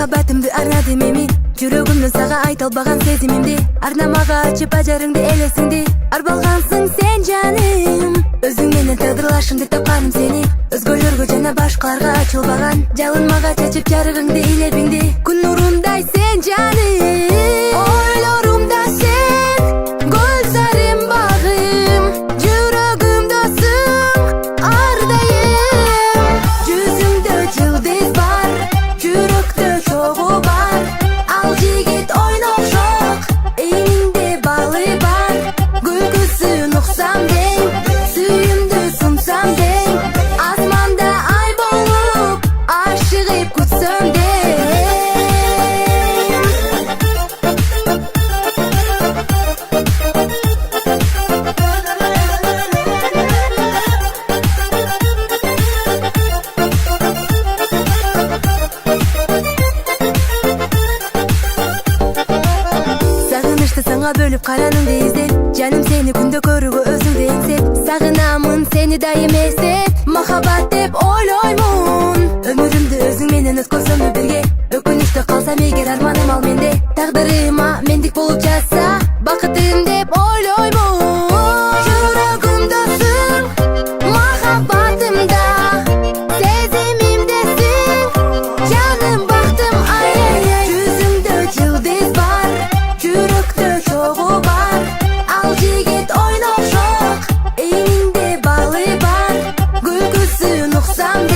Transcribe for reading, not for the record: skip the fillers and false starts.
махаббатымды арнадым эми, жүрөгүмдөн сага айта албаган сезимимди. Арнамага ачып ажарыңды элесиңди, арбалгансың сен жаным. Өзүң менен тагдырлашымды тапканым сени, өзгөлөргө жана башкаларга ачылбаган. Жалынмага чачып жарыгыңды илебиңди, күн нурундай сен жаным. Ойлорумда сен, гүлзарым багым, жүрөгүмдөсүң ардайым. Жүзүңдө жылдыз бар, жүрөктө чогуу бар. Ал жигит ойнок жок, эйнинде балы бар. Күлкүсүн уксам дең, сүйүмдү сунсам дең, асманда ай болуп ашыгып күтсөм дең. Сагынычты саңа бөлүп караныңды издеп, жаным сени күндө көрүүгө өзүңдү эңсеп. Сагынамын сени дайым эстеп, махаббат деп ойлоймун. Өмүрүмдү өзүң менен өткөрсөмбү бирге, өкүнүчтө калсам эгер арманым ал менде. Тагдырыма мендик болуп жатса, бакытым деп ойлоймун. Жүрөгүмдөсүң, махаббатымда, сезимимдесиң, жаным бактым ай. Жүзүңдө жылдыз бар, жүрөктө чогуу бар. Ал жигит ойнок жок, эйнинде балы бар. Күлкүсүн уксам